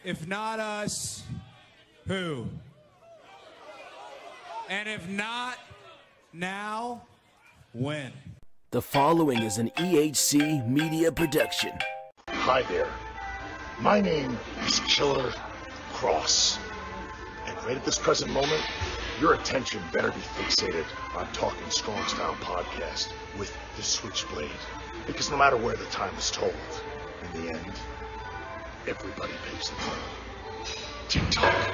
If not us, who? And if not now, when? The following is an EHC media production. Hi there. My name is Killer Kross. And right at this present moment, your attention better be fixated on Talking Strong Style podcast with the Switchblade. Because no matter where the time is told, in the end, everybody pays the toll. Tick-tock.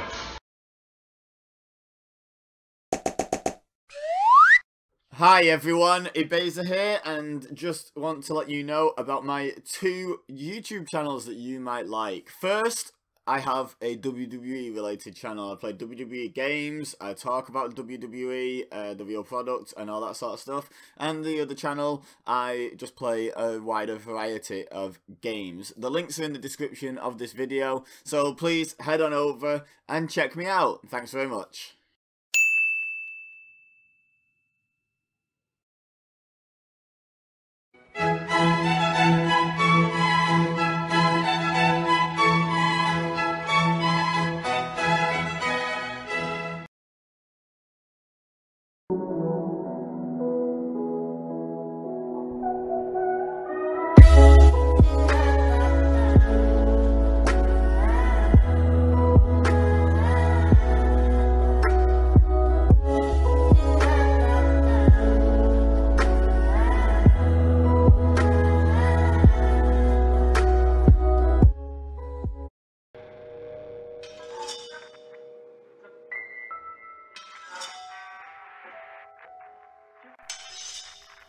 Hi everyone, Ibeza here, and just want to let you know about my two YouTube channels that you might like. First, I have a WWE related channel. I play WWE games, I talk about WWE, the real product and all that sort of stuff. And the other channel, I just play a wider variety of games. The links are in the description of this video, so please head on over and check me out. Thanks very much.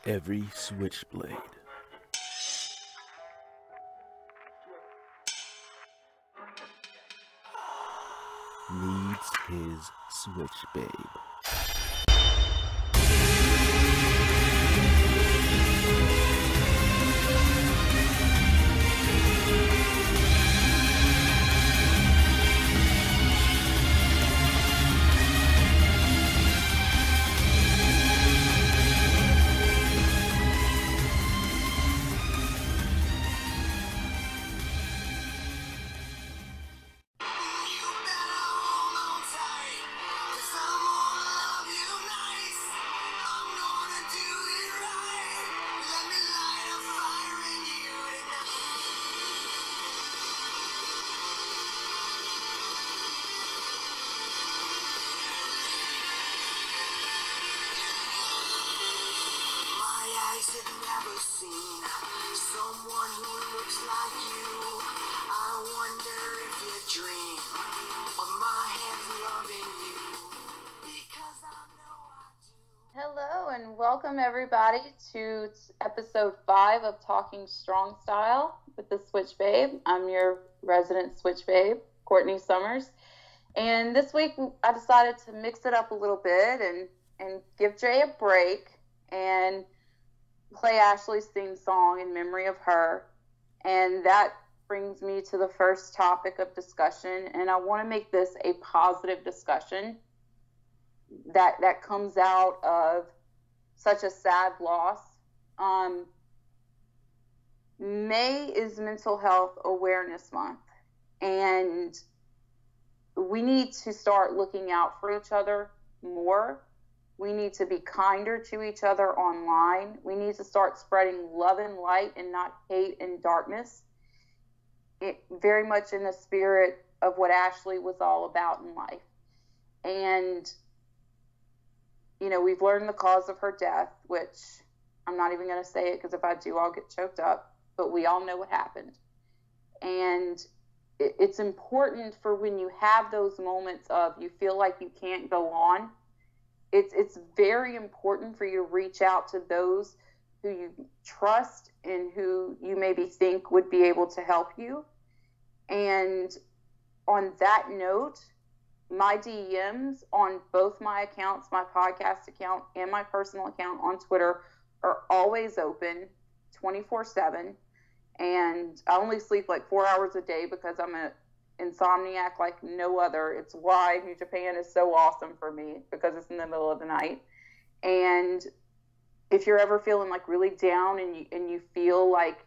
Every switchblade needs his switch babe. Someone who looks like you. I wonder if you dream of my hands loving you, because I know I do. Hello and welcome everybody to episode 5 of Talking Strong Style with the Switch Babe. I'm your resident Switch Babe, Courtney Summers. And this week I decided to mix it up a little bit and give Jay a break and play Ashley's theme song in memory of her. And that brings me to the first topic of discussion, and I want to make this a positive discussion that comes out of such a sad loss. May is Mental Health Awareness Month, and we need to start looking out for each other more. We need to be kinder to each other online. We need to start spreading love and light and not hate and darkness. Very much in the spirit of what Ashley was all about in life. And, you know, we've learned the cause of her death, which I'm not even going to say it because if I do, I'll get choked up. But we all know what happened. And it's important for when you have those moments of you feel like you can't go on. It's very important for you to reach out to those who you trust and who you maybe think would be able to help you. And on that note, my DMs on both my accounts, my podcast account and my personal account on Twitter, are always open 24/7. And I only sleep like 4 hours a day because I'm a insomniac like no other. It's why New Japan is so awesome for me, because it's in the middle of the night. And if you're ever feeling like really down and you feel like,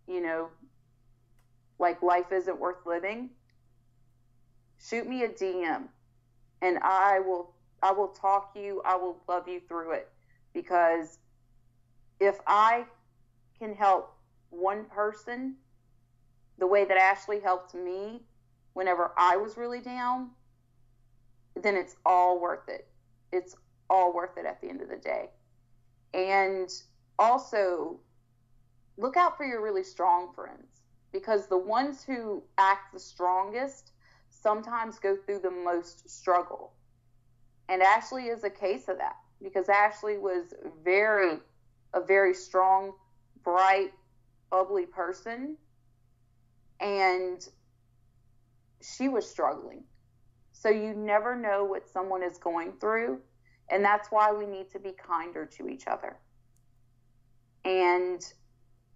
you know, like life isn't worth living, shoot me a DM, and I will talk you. I will love you through it, because if I can help one person the way that Ashley helped me whenever I was really down, then it's all worth it. It's all worth it at the end of the day. And also, look out for your really strong friends, because the ones who act the strongest sometimes go through the most struggle. And Ashley is a case of that, because Ashley was a very strong, bright, bubbly person, and she was struggling. So you never know what someone is going through, and that's why we need to be kinder to each other. And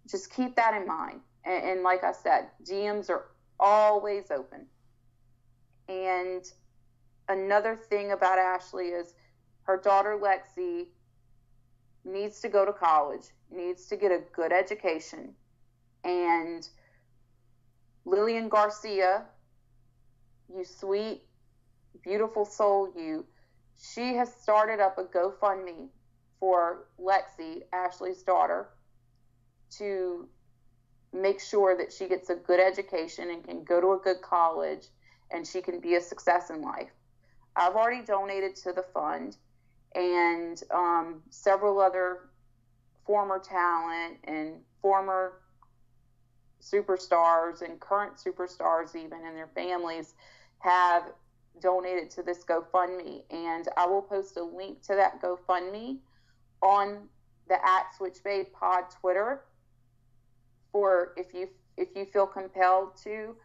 just keep that in mind. And like I said, DMs are always open. And another thing about Ashley is her daughter Lexi needs to go to college, needs to get a good education. And Lillian Garcia, you sweet, beautiful soul, she has started up a GoFundMe for Lexi, Ashley's daughter, to make sure that she gets a good education and can go to a good college and she can be a success in life. I've already donated to the fund, and several other former talent and former superstars and current superstars even, and their families have donated to this GoFundMe. And I will post a link to that GoFundMe on the @SwitchBabePod Twitter, for if you feel compelled to,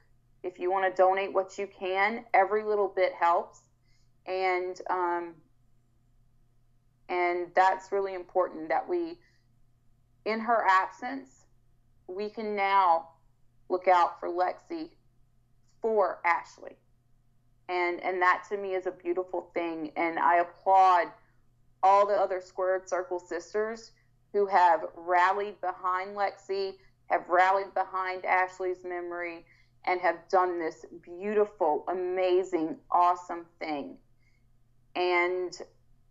if you want to donate what you can. Every little bit helps, and that's really important, that we, in her absence, we can now look out for Lexi for Ashley. And that to me is a beautiful thing. And I applaud all the other Squared Circle sisters who have rallied behind Lexi, have rallied behind Ashley's memory, and have done this beautiful, amazing, awesome thing. And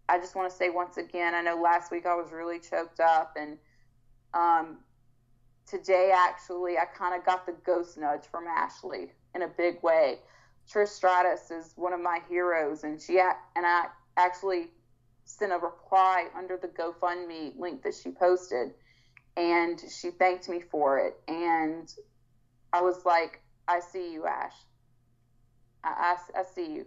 I just want to say once again, I know last week I was really choked up, and today actually I kind of got the ghost nudge from Ashley in a big way. Trish Stratus is one of my heroes, and I actually sent a reply under the GoFundMe link that she posted, and she thanked me for it. And I was like, I see you, Ash. I see you.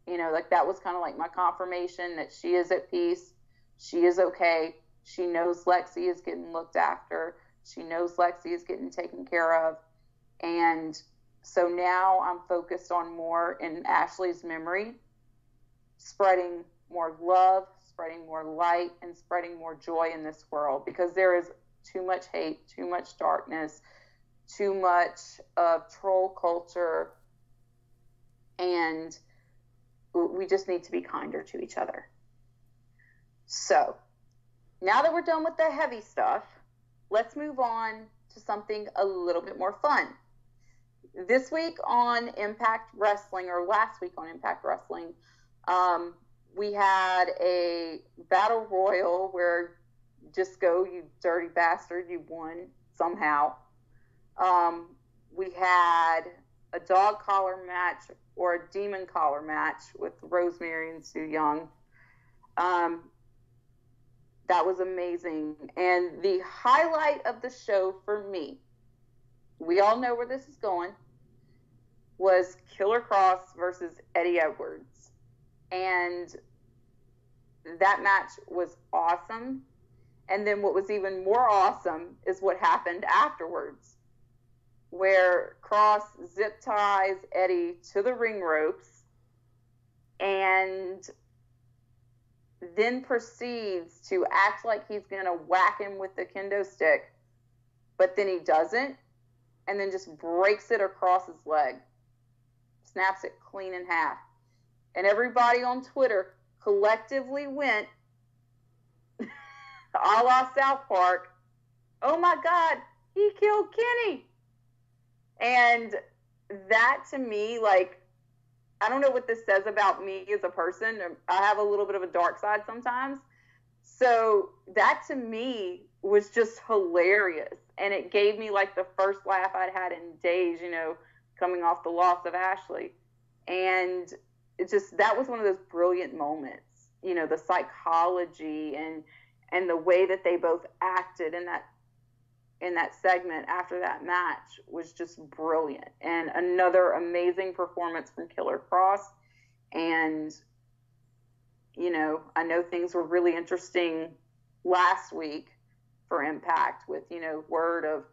You know, like, that was kind of like my confirmation that she is at peace. She is okay. She knows Lexi is getting looked after. She knows Lexi is getting taken care of. And so now I'm focused on more in Ashley's memory, spreading more love, spreading more light, and spreading more joy in this world, because there is too much hate, too much darkness, too much of troll culture, and we just need to be kinder to each other. So now that we're done with the heavy stuff, let's move on to something a little bit more fun. This week on Impact Wrestling, or last week on Impact Wrestling, we had a battle royal where Disco, you dirty bastard, you won somehow. We had a dog collar match, or a demon collar match, with Rosemary and Sue Young. That was amazing. And the highlight of the show for me, we all know where this is going, was Killer Kross versus Eddie Edwards. And that match was awesome. And then what was even more awesome is what happened afterwards, where Kross zip ties Eddie to the ring ropes and then proceeds to act like he's going to whack him with the kendo stick, but then he doesn't, and then just breaks it across his leg, snaps it clean in half. And everybody on Twitter collectively went, a la South Park, oh my God, he killed Kenny. And that, to me, like, I don't know what this says about me as a person. I have a little bit of a dark side sometimes. So that to me was just hilarious. And it gave me like the first laugh I'd had in days, you know, coming off the loss of Ashley. And it just, that was one of those brilliant moments, you know, the psychology and the way that they both acted in that segment after that match was just brilliant. And another amazing performance from Killer Kross. And, you know, I know things were really interesting last week for Impact with, you know, word of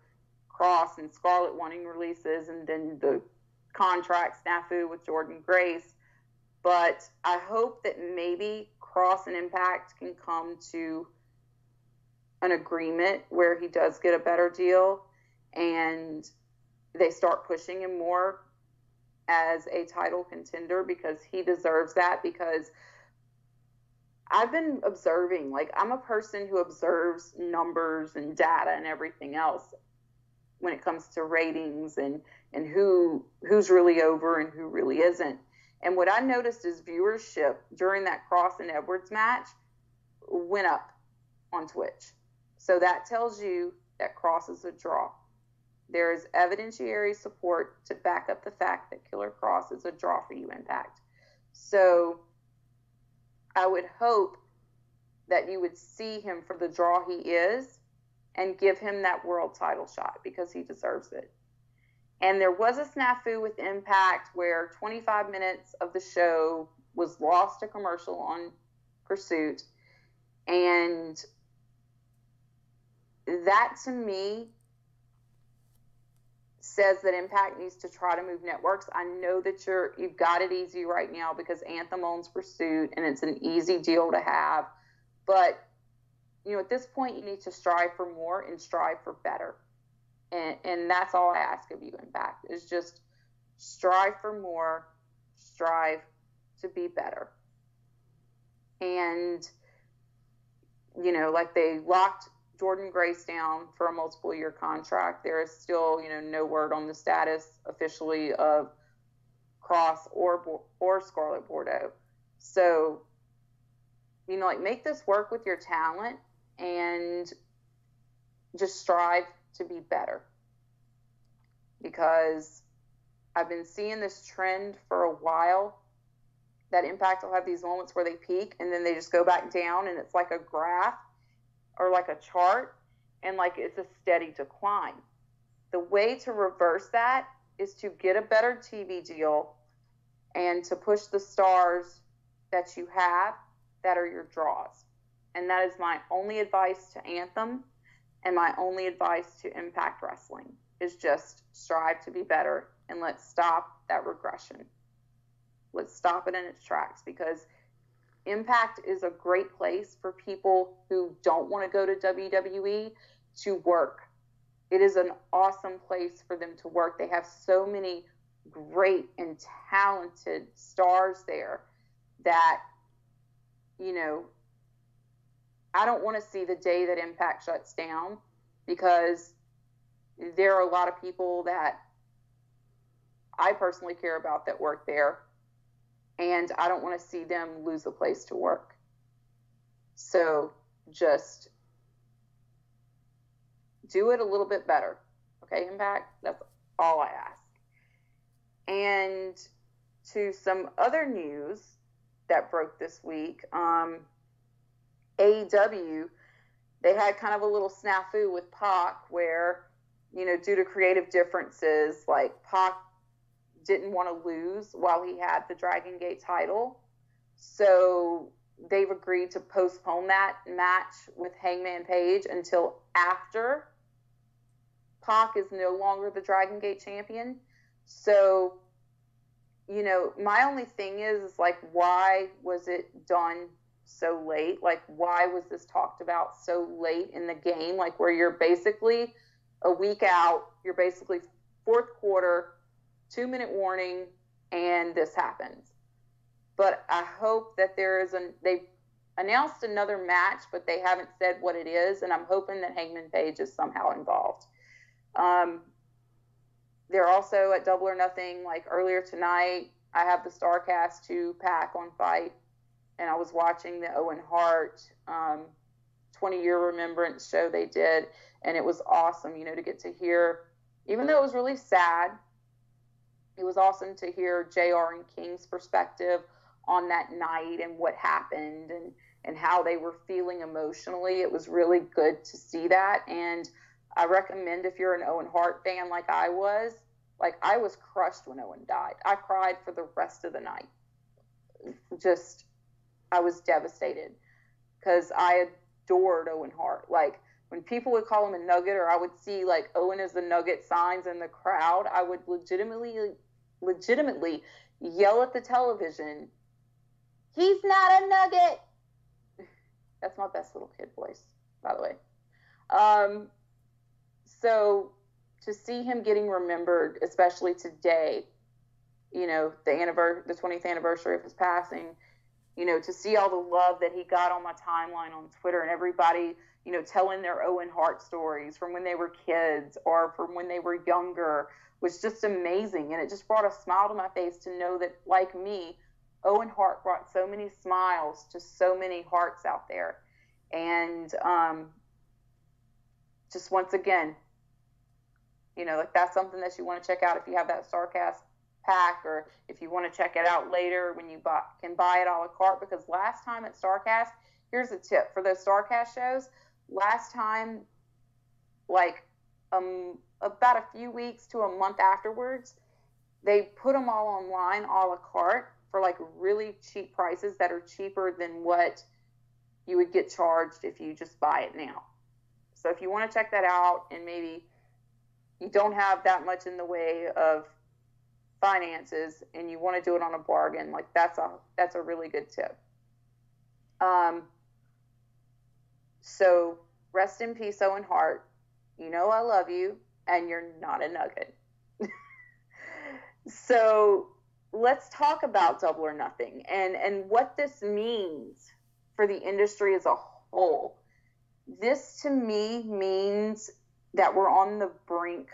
Kross and Scarlett wanting releases and then the contract snafu with Jordynne Grace. But I hope that maybe Kross and Impact can come to an agreement where he does get a better deal and they start pushing him more as a title contender, because he deserves that. Because I've been observing, like, I'm a person who observes numbers and data and everything else when it comes to ratings and who's really over and who really isn't. And what I noticed is viewership during that Kross and Edwards match went up on Twitch. So that tells you that Kross is a draw. There is evidentiary support to back up the fact that Killer Kross is a draw for you, Impact. So I would hope that you would see him for the draw he is and give him that world title shot, because he deserves it. And there was a snafu with Impact where 25 minutes of the show was lost to commercial on Pursuit. And that to me says that Impact needs to try to move networks. I know that you've got it easy right now because Anthem owns Pursuit and it's an easy deal to have. But, you know, at this point you need to strive for more and strive for better. And that's all I ask of you, Impact, is just strive for more, strive to be better. And, you know, like they locked Jordynne Grace down for a multiple year contract. There is still, you know, no word on the status officially of Kross or Scarlett Bordeaux. So, you know, like, make this work with your talent and just strive to be better. Because I've been seeing this trend for a while that Impact will have these moments where they peak and then they just go back down, and it's like a graph or like a chart, and like it's a steady decline. The way to reverse that is to get a better TV deal and to push the stars that you have that are your draws. And that is my only advice to Anthem and my only advice to Impact Wrestling, is just strive to be better and let's stop that regression. Let's stop it in its tracks, because Impact is a great place for people who don't want to go to WWE to work. It is an awesome place for them to work. They have so many great and talented stars there that, you know, I don't want to see the day that Impact shuts down, because there are a lot of people that I personally care about that work there, and I don't want to see them lose a place to work. So just do it a little bit better. Okay, Impact? That's all I ask. And to some other news that broke this week, AEW, they had kind of a little snafu with Pac where, you know, due to creative differences, like Pac didn't want to lose while he had the Dragon Gate title. So they've agreed to postpone that match with Hangman Page until after Pac is no longer the Dragon Gate champion. So, you know, my only thing is like, why was it done so late? Like, why was this talked about so late in the game? Like, where you're basically a week out, you're basically fourth quarter, 2-minute warning, and this happens. But I hope that they've announced another match, but they haven't said what it is, and I'm hoping that Hangman Page is somehow involved. They're also at Double or Nothing, like earlier tonight, I have the StarCast 2 pack on Fight, and I was watching the Owen Hart 20-year remembrance show they did, and it was awesome, you know, to get to hear, even though it was really sad, it was awesome to hear JR and King's perspective on that night and what happened and how they were feeling emotionally. It was really good to see that, and I recommend, if you're an Owen Hart fan like I was crushed when Owen died. I cried for the rest of the night. Just, I was devastated because I adored Owen Hart. Like, when people would call him a nugget, or I would see like Owen as the nugget signs in the crowd, I would legitimately yell at the television, "He's not a nugget!" That's my best little kid voice, by the way. So to see him getting remembered, especially today, you know, the 20th anniversary of his passing, you know, to see all the love that he got on my timeline on Twitter, and everybody, you know, telling their Owen Hart stories from when they were kids or from when they were younger, was just amazing. And it just brought a smile to my face to know that, like me, Owen Hart brought so many smiles to so many hearts out there. And just once again, you know, like, that's something that you want to check out if you have that StarCast pack, or if you want to check it out later when you can buy it a la carte. Because last time at StarCast, here's a tip for those StarCast shows. Last time, like about a few weeks to a month afterwards, they put them all online a la carte for like really cheap prices that are cheaper than what you would get charged if you just buy it now. So if you want to check that out, and maybe you don't have that much in the way of finances and you want to do it on a bargain, like, that's a really good tip. So rest in peace, Owen Hart. You know I love you, and you're not a nugget. So let's talk about Double or Nothing and what this means for the industry as a whole. This, to me, means that we're on the brink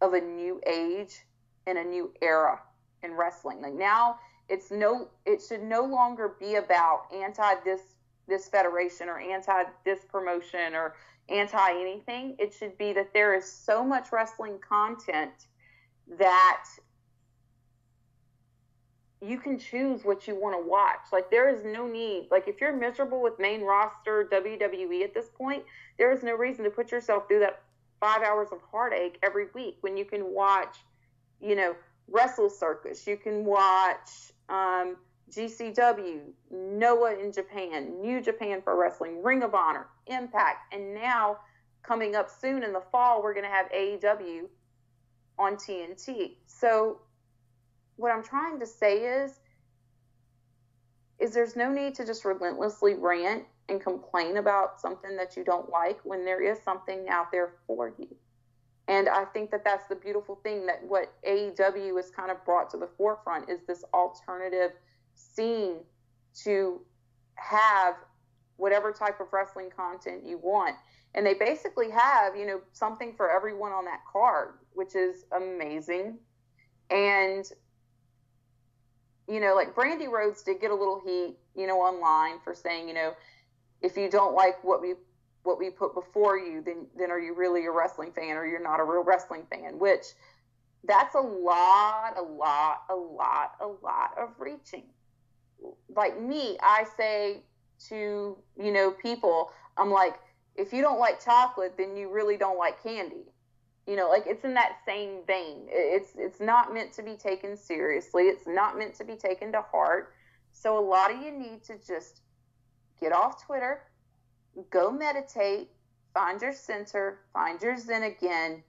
of a new age and a new era in wrestling. Like, now it should no longer be about anti this federation or anti this promotion or anti anything. It should be that there is so much wrestling content that you can choose what you want to watch. Like, there is no need. Like, if you're miserable with main roster WWE at this point, there is no reason to put yourself through that 5 hours of heartache every week when you can watch, you know, Wrestle Circus. You can watch GCW, Noah in Japan, New Japan Pro Wrestling, Ring of Honor, Impact, and now coming up soon in the fall, we're going to have AEW on TNT. So what I'm trying to say is there's no need to just relentlessly rant and complain about something that you don't like when there is something out there for you. And I think that that's the beautiful thing, that what AEW has kind of brought to the forefront is this alternative scene to have whatever type of wrestling content you want. And they basically have, you know, something for everyone on that card, which is amazing. And, you know, like, Brandy Rhodes did get a little heat, you know, online for saying, you know, if you don't like what we put before you, then are you really a wrestling fan, or you're not a real wrestling fan? Which, that's a lot of reaching. Like me, I say to, you know, people, I'm like, if you don't like chocolate, then you really don't like candy. You know, like, it's in that same vein. It's not meant to be taken seriously. It's not meant to be taken to heart. So a lot of you need to just get off Twitter, go meditate, find your center, find your zen again,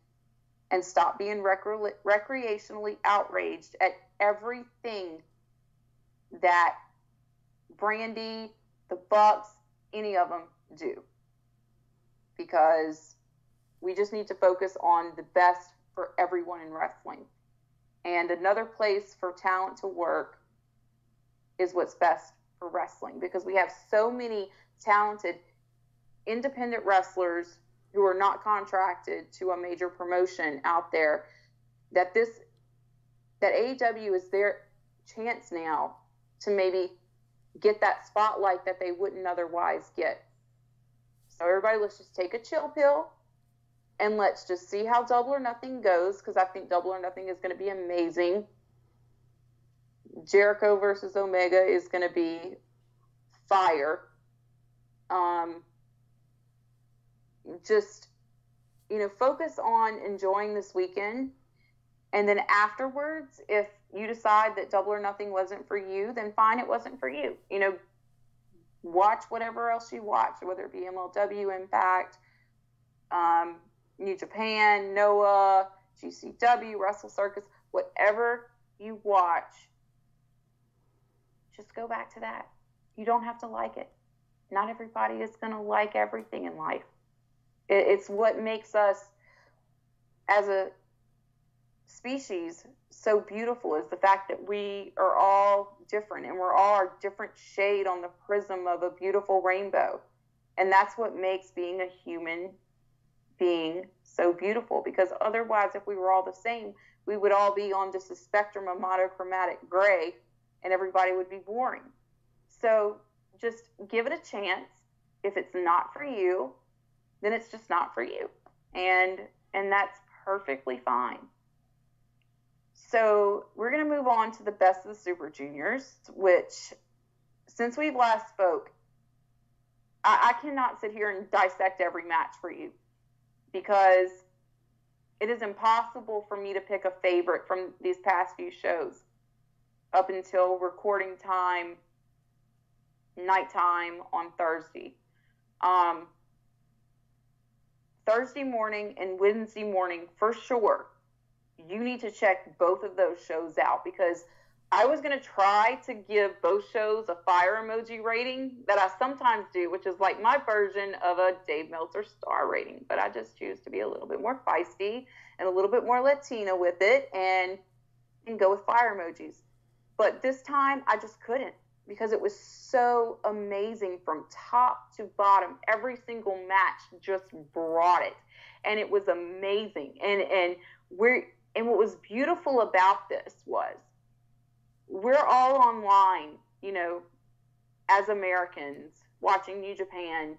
and stop being recreationally outraged at everything that Brandy, the Bucks, any of them do. Because we just need to focus on the best for everyone in wrestling. And another place for talent to work is what's best for wrestling, because we have so many talented independent wrestlers who are not contracted to a major promotion out there, that AEW is there chance now to maybe get that spotlight that they wouldn't otherwise get. So everybody, let's just take a chill pill and let's just see how Double or Nothing goes, because I think Double or Nothing is going to be amazing. Jericho versus Omega is going to be fire. Just, focus on enjoying this weekend. And then afterwards, if you decide that Double or Nothing wasn't for you, then fine, it wasn't for you. Watch whatever else you watch, whether it be MLW, Impact, New Japan, Noah, GCW, Wrestle Circus, whatever you watch, just go back to that. You don't have to like it. Not everybody is going to like everything in life. It's what makes us as a species so beautiful, is the fact that we are all different and we're all a different shade on the prism of a beautiful rainbow. And that's what makes being a human being so beautiful, because otherwise, if we were all the same, we would all be on just a spectrum of monochromatic gray and everybody would be boring. So just give it a chance. If it's not for you, then it's just not for you. And that's perfectly fine. So we're going to move on to the Best of the Super Juniors, which, since we've last spoke, I cannot sit here and dissect every match for you, because it is impossible for me to pick a favorite from these past few shows up until recording time, nighttime on Thursday. Thursday morning and Wednesday morning, for sure, you need to check both of those shows out, because I was going to try to give both shows a fire emoji rating that I sometimes do, which is like my version of a Dave Meltzer star rating. But I just choose to be a little bit more feisty and a little bit more Latina with it and go with fire emojis. But this time I just couldn't, because it was so amazing from top to bottom. Every single match just brought it, and it was amazing. And what was beautiful about this was, we're all online, as Americans, watching New Japan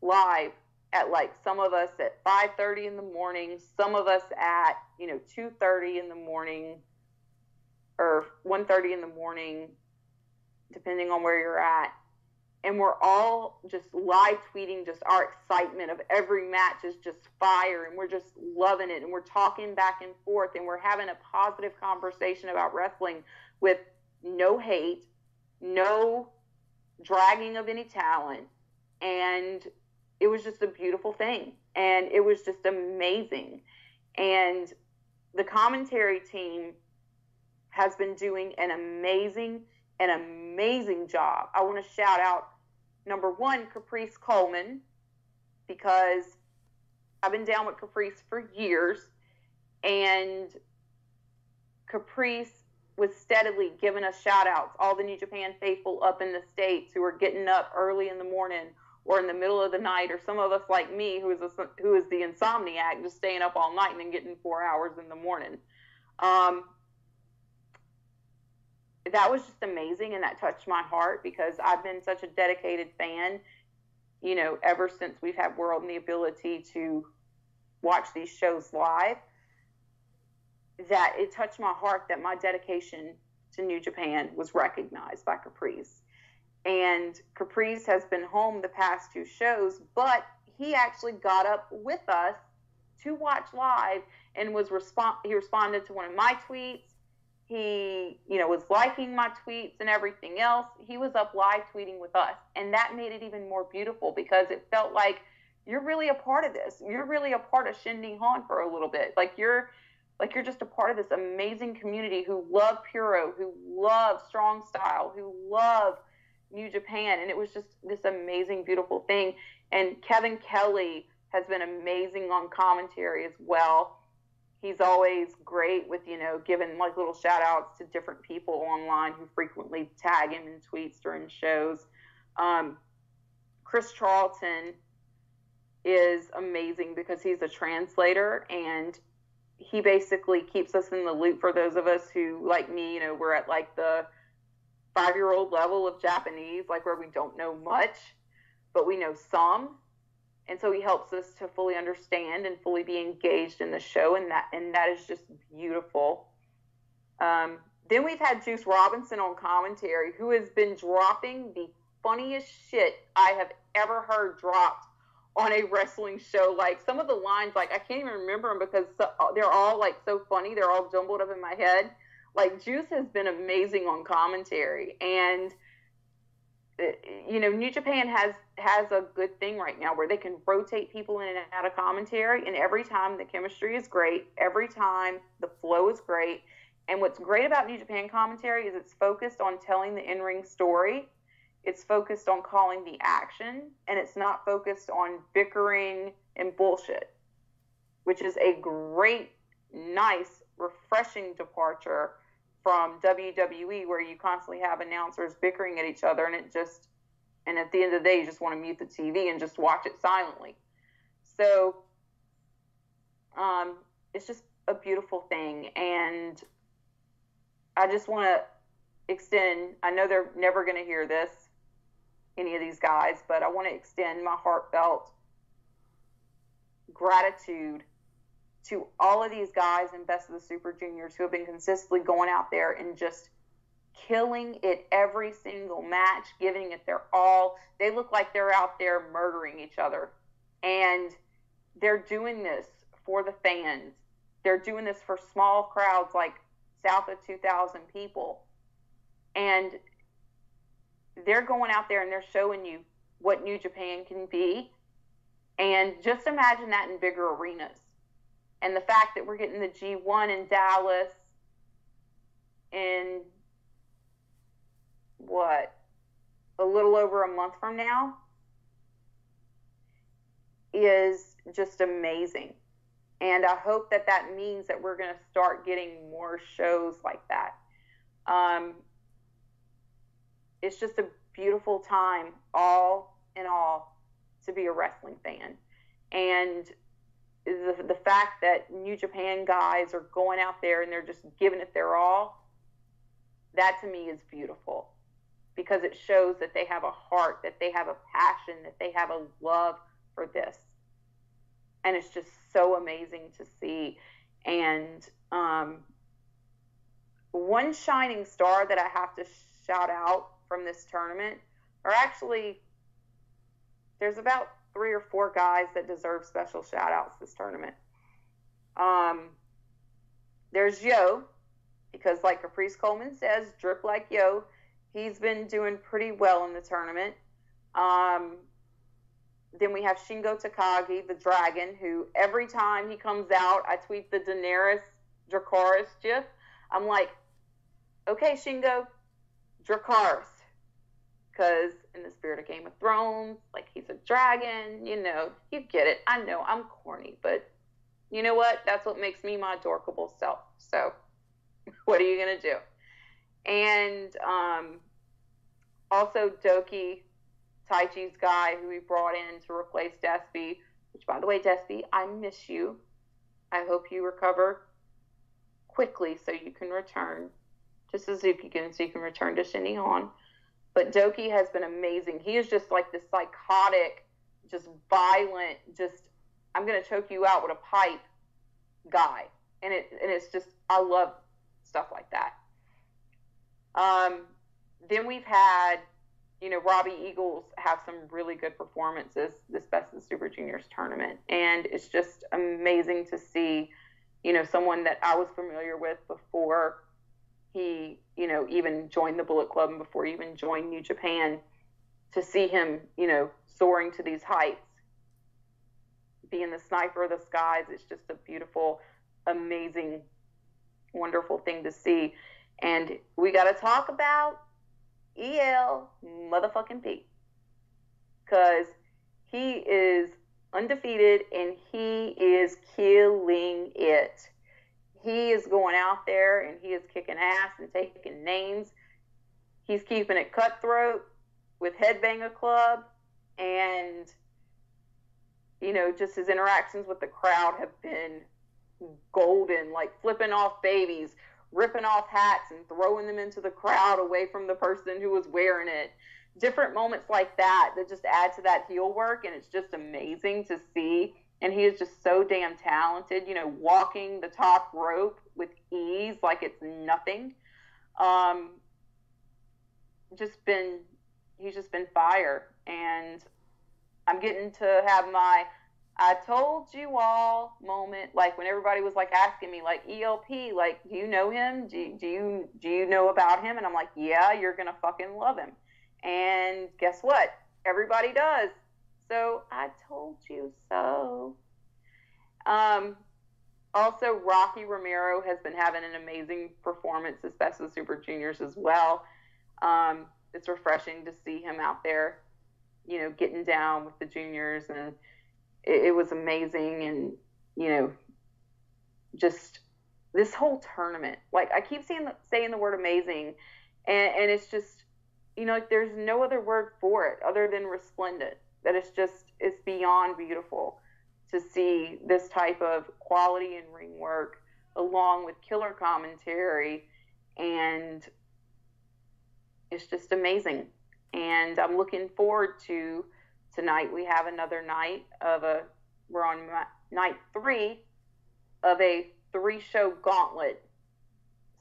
live at, like, some of us at 5:30 in the morning, some of us at 2:30 in the morning, or 1:30 in the morning, depending on where you're at. And we're all just live tweeting just our excitement of every match is just fire, and we're just loving it, and we're talking back and forth, and we're having a positive conversation about wrestling with no hate, no dragging of any talent. And it was just a beautiful thing, and it was just amazing. And the commentary team has been doing an amazing job. I want to shout out, number one, Caprice Coleman, because I've been down with Caprice for years, and Caprice was steadily giving us shout outs, all the New Japan faithful up in the States who are getting up early in the morning or in the middle of the night, or some of us like me who is the insomniac, just staying up all night and then getting 4 hours in the morning. That was just amazing, and that touched my heart, because I've been such a dedicated fan, ever since we've had World and the ability to watch these shows live, that it touched my heart that my dedication to New Japan was recognized by Caprice. And Caprice has been home the past two shows, but he actually got up with us to watch live and he responded to one of my tweets. He, was liking my tweets and everything else. He was up live tweeting with us. And that made it even more beautiful, because it felt like you're really a part of this. You're really a part of Shindig Han for a little bit. Like you're just a part of this amazing community who love Puro, who love Strong Style, who love New Japan. And it was just this amazing, beautiful thing. And Kevin Kelly has been amazing on commentary as well. He's always great with, giving like little shout outs to different people online who frequently tag him in tweets during shows. Chris Charlton is amazing, because he's a translator, and he basically keeps us in the loop for those of us who, like me, you know, we're at like the 5-year-old level of Japanese, like where we don't know much, but we know some. And so he helps us to fully understand and fully be engaged in the show, and that is just beautiful. Then we've had Juice Robinson on commentary, who has been dropping the funniest shit I have ever heard dropped on a wrestling show. Like, some of the lines, like, I can't even remember them because they're all like so funny. They're all jumbled up in my head. Like, Juice has been amazing on commentary, and you know, New Japan has a good thing right now where they can rotate people in and out of commentary, and every time the chemistry is great, every time the flow is great. And what's great about New Japan commentary is it's focused on telling the in-ring story. It's focused on calling the action, and it's not focused on bickering and bullshit, which is a great, nice, refreshing departure from WWE, where you constantly have announcers bickering at each other, and at the end of the day, you just want to mute the TV and just watch it silently. So it's just a beautiful thing, and I just want to extend, I know they're never going to hear this, any of these guys, but I want to extend my heartfelt gratitude to all of these guys in Best of the Super Juniors who have been consistently going out there and just killing it every single match, giving it their all. They look like they're out there murdering each other. And they're doing this for the fans. They're doing this for small crowds like south of 2,000 people. And they're going out there and they're showing you what New Japan can be. And just imagine that in bigger arenas. And the fact that we're getting the G1 in Dallas in, a little over a month from now is just amazing. And I hope that that means that we're going to start getting more shows like that. It's just a beautiful time, all in all, to be a wrestling fan. And the fact that New Japan guys are going out there and they're just giving it their all, that to me is beautiful, because it shows that they have a heart, that they have a passion, that they have a love for this. And it's just so amazing to see. And one shining star that I have to shout out from this tournament, or actually, there's about 3 or 4 guys that deserve special shout outs this tournament. There's Yo, because like Caprice Coleman says, drip like Yo. He's been doing pretty well in the tournament. Then we have Shingo Takagi, the Dragon, who every time he comes out, I tweet the Daenerys Dracarys gif. I'm like, okay, Shingo, Dracarys. Because in the spirit of Game of Thrones, like, he's a dragon, you know, you get it. I know I'm corny, but you know what? That's what makes me my adorable self. So what are you going to do? And also Doki, Taichi's guy, who we brought in to replace Despy, which, by the way, Despy, I miss you. I hope you recover quickly so you can return to Suzuki-gun, so you can return to Shinihon. But Doki has been amazing. He is just like this psychotic, just violent, just, I'm going to choke you out with a pipe guy. And it's just, I love stuff like that. Then we've had, you know, Robbie Eagles have some really good performances this Best of the Super Juniors tournament. And it's just amazing to see, you know, someone that I was familiar with before he, you know, even joined the Bullet Club and before he even joined New Japan, to see him, you know, soaring to these heights, being the sniper of the skies. It's just a beautiful, amazing, wonderful thing to see. And we got to talk about EL motherfucking P, because he is undefeated and he is killing it. He is going out there and he is kicking ass and taking names. He's keeping it cutthroat with Headbanger Club, and, you know, just his interactions with the crowd have been golden, like flipping off babies, ripping off hats and throwing them into the crowd away from the person who was wearing it. Different moments like that just add to that heel work, and it's just amazing to see. And he is just so damn talented, you know, walking the top rope with ease like it's nothing. He's just been fire. And I'm getting to have my I told you all moment, like when everybody was like asking me, like, ELP, like, do you know him? Do you know about him? And I'm like, yeah, you're gonna fucking love him. And guess what? Everybody does. So I told you so. Also, Rocky Romero has been having an amazing performance, especially with Super Juniors as well. It's refreshing to see him out there, you know, getting down with the juniors, and it was amazing. And, you know, just this whole tournament, like I keep saying the word amazing, and it's just, you know, like there's no other word for it other than resplendent. That it's beyond beautiful to see this type of quality in ring work along with killer commentary, and it's just amazing. And I'm looking forward to tonight. We have another night we're on night 3 of a 3-show gauntlet.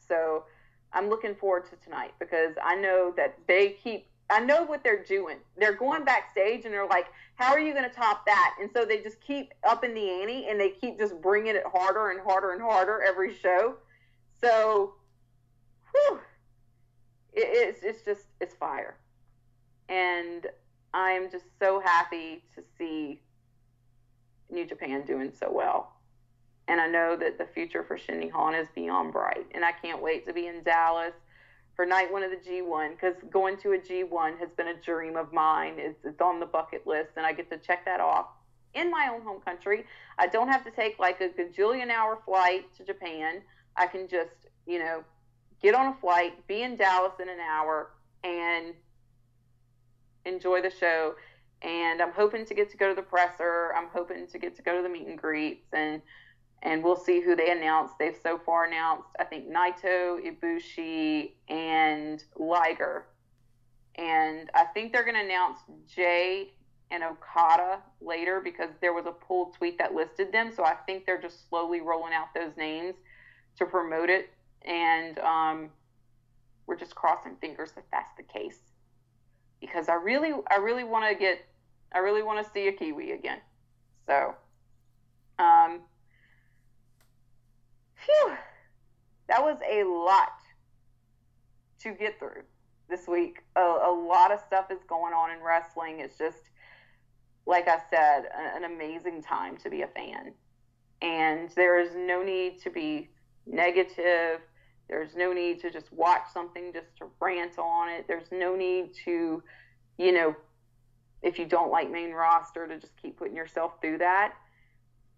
So I'm looking forward to tonight because I know that I know what they're doing. They're going backstage and they're like, how are you going to top that? And so they just keep upping the ante, and they keep just bringing it harder and harder and harder every show. So, whew, it's fire. And I'm just so happy to see New Japan doing so well. And I know that the future for Shinny Han is beyond bright. And I can't wait to be in Dallas for night 1 of the G1, because going to a G1 has been a dream of mine. It's on the bucket list, and I get to check that off in my own home country. I don't have to take like a gajillion-hour flight to Japan. I can just, you know, get on a flight, be in Dallas in an hour, and enjoy the show. And I'm hoping to get to go to the presser. I'm hoping to get to go to the meet and greets, and we'll see who they announce. They've so far announced, I think, Naito, Ibushi, and Liger. And I think they're going to announce Jay and Okada later, because there was a pulled tweet that listed them. So I think they're just slowly rolling out those names to promote it. And we're just crossing fingers that that's the case, because I really want to see a Kiwi again. So, phew, that was a lot to get through this week. A lot of stuff is going on in wrestling. It's just, like I said, an amazing time to be a fan. And there is no need to be negative. There's no need to just watch something just to rant on it. There's no need to, you know, if you don't like main roster, to just keep putting yourself through that.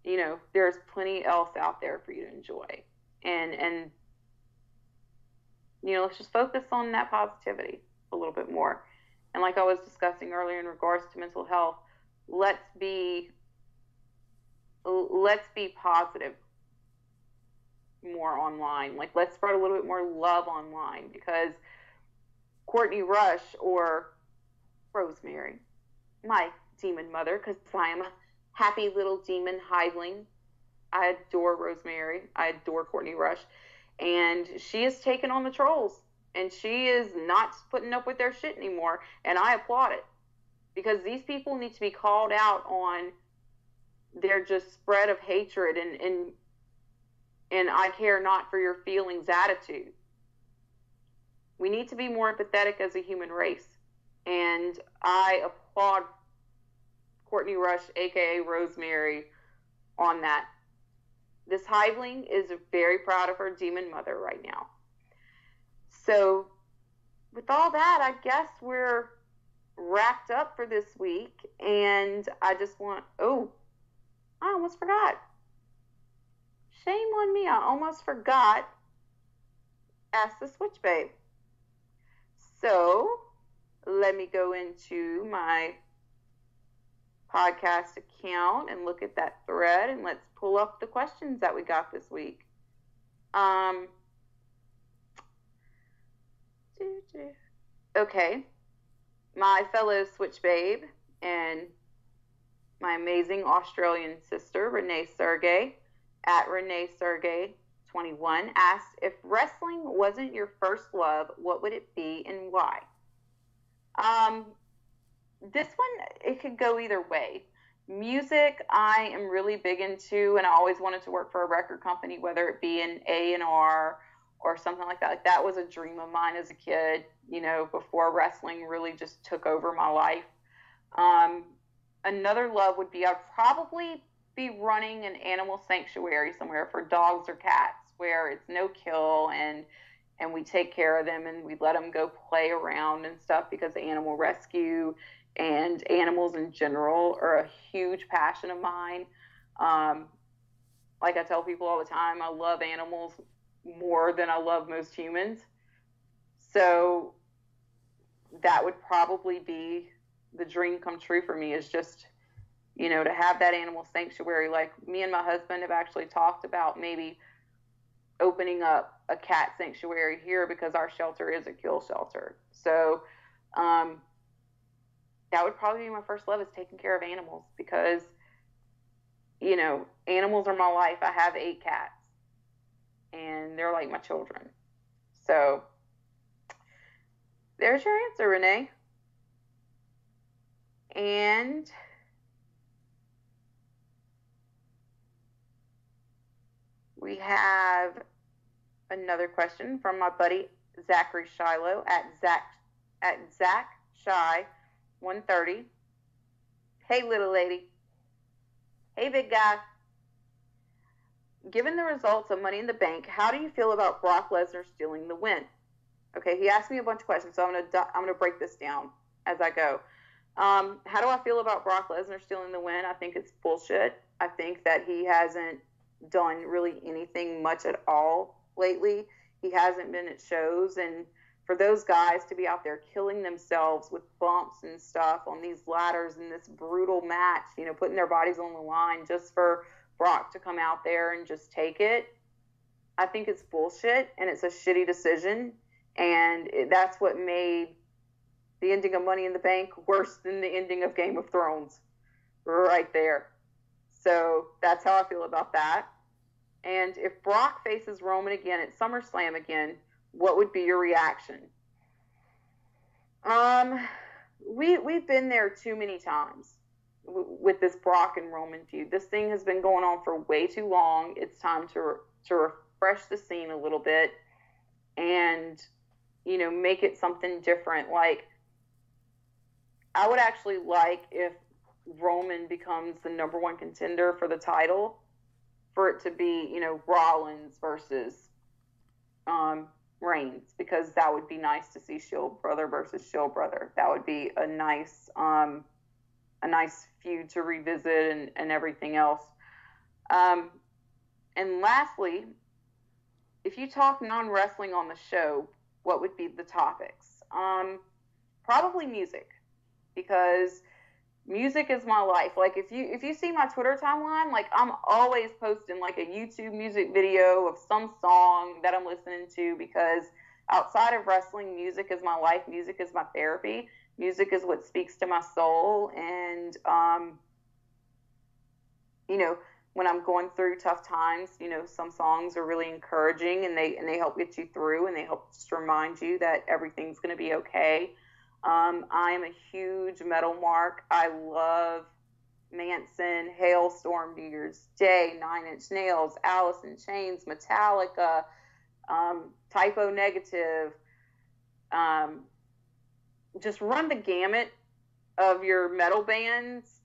You know, there's plenty else out there for you to enjoy. And you know, let's just focus on that positivity a little bit more. And like I was discussing earlier in regards to mental health, let's be positive more online. Like, let's spread a little bit more love online, because Courtney Rush, or Rosemary, my demon mother, because I am a happy little demon hiveling. I adore Rosemary. I adore Courtney Rush. And she has taken on the trolls. And she is not putting up with their shit anymore. And I applaud it. Because these people need to be called out on their just spread of hatred and I care not for your feelings attitude. We need to be more empathetic as a human race. And I applaud Courtney Rush, aka Rosemary, on that. This hiveling is very proud of her demon mother right now. So, with all that, I guess we're wrapped up for this week. And I just want, I almost forgot. Shame on me, I almost forgot. Ask the Switch Babe. So, let me go into my podcast account and look at that thread, and let's pull up the questions that we got this week. Okay. My fellow Switch Babe and my amazing Australian sister, Renee Sergey, at Renee Sergey 21, asked, if wrestling wasn't your first love, what would it be and why? This one, it could go either way. Music, I am really big into, and I always wanted to work for a record company, whether it be an A&R or something like that. Like, that was a dream of mine as a kid, you know, before wrestling really just took over my life. Another love would be, I'd probably be running an animal sanctuary somewhere for dogs or cats where it's no kill, and we take care of them and we let them go play around and stuff, because animal rescue and animals in general are a huge passion of mine. Like I tell people all the time, I love animals more than I love most humans. So that would probably be the dream come true for me, is just, you know, to have that animal sanctuary. Like, me and my husband have actually talked about maybe opening up a cat sanctuary here, because our shelter is a kill shelter. So that would probably be my first love, is taking care of animals, because, you know, animals are my life. I have 8 cats and they're like my children. So there's your answer, Renee. And we have another question from my buddy Zachary Shiloh at Zach Shy 130. Hey, little lady. Hey, big guy. Given the results of Money in the Bank, how do you feel about Brock Lesnar stealing the win? Okay, he asked me a bunch of questions, so I'm gonna break this down as I go. How do I feel about Brock Lesnar stealing the win? I think it's bullshit. I think that he hasn't done really anything much at all lately. He hasn't been at shows, and for those guys to be out there killing themselves with bumps and stuff on these ladders in this brutal match, you know, putting their bodies on the line just for Brock to come out there and just take it, I think it's bullshit, and it's a shitty decision, and that's what made the ending of Money in the Bank worse than the ending of Game of Thrones right there. So that's how I feel about that. And if Brock faces Roman again at SummerSlam again, what would be your reaction? We've been there too many times with this Brock and Roman feud. This thing has been going on for way too long. It's time to refresh the scene a little bit and, you know, make it something different. Like, I would actually like if Roman becomes the number 1 contender for the title, for it to be, you know, Rollins versus Reigns, because that would be nice to see Shield Brother versus Shield Brother. That would be a nice feud to revisit and everything else. And lastly, if you talk non-wrestling on the show, what would be the topics? Probably music, because music is my life. Like, if you see my Twitter timeline, like, I'm always posting like a YouTube music video of some song that I'm listening to, because outside of wrestling, music is my life. Music is my therapy. Music is what speaks to my soul. And you know, when I'm going through tough times, you know, some songs are really encouraging, and they help get you through, and they help just remind you that everything's going to be okay. I am a huge metal mark. I love Manson, Hailstorm, New Year's Day, 9 Inch Nails, Alice in Chains, Metallica, Typo Negative. Just run the gamut of your metal bands,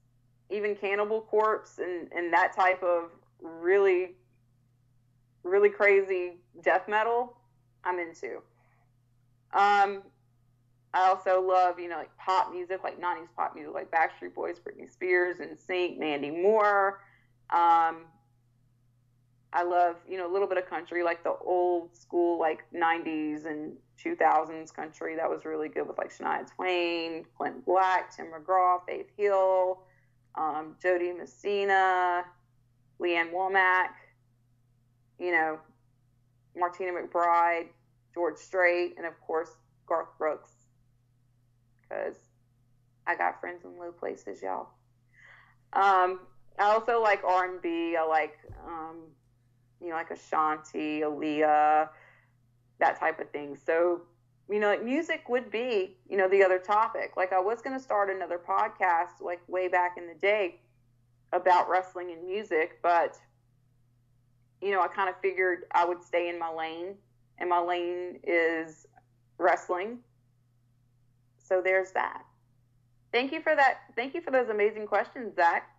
even Cannibal Corpse, and that type of really, really crazy death metal I'm into. I also love, you know, like pop music, like 90s pop music, like Backstreet Boys, Britney Spears, NSYNC, Mandy Moore. I love, you know, a little bit of country, like the old school, like 90s and 2000s country. That was really good with like Shania Twain, Clint Black, Tim McGraw, Faith Hill. Jody Messina, Leanne Womack, you know, Martina McBride, George Strait, and of course Garth Brooks, because I got friends in low places, y'all. I also like R&B. I like, you know, like Ashanti, Aaliyah, that type of thing. So, you know, like music would be, you know, the other topic. Like I was going to start another podcast like way back in the day about wrestling and music, but, you know, I kind of figured I would stay in my lane, and my lane is wrestling. So there's that. Thank you for that. Thank you for those amazing questions, Zach.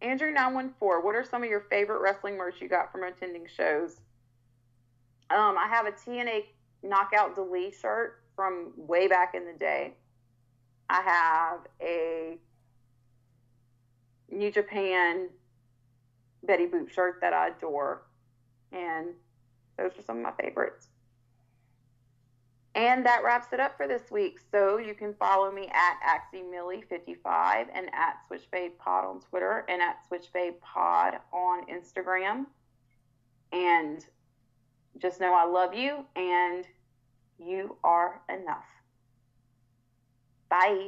Andrew 914, what are some of your favorite wrestling merch you got from attending shows? I have a TNA Knockout Deli shirt from way back in the day. I have a New Japan Betty Boop shirt that I adore, and those are some of my favorites. And that wraps it up for this week. So you can follow me at AxieMillie55 and at SwitchFadePod on Twitter and at SwitchFadePod on Instagram. And just know I love you and you are enough. Bye.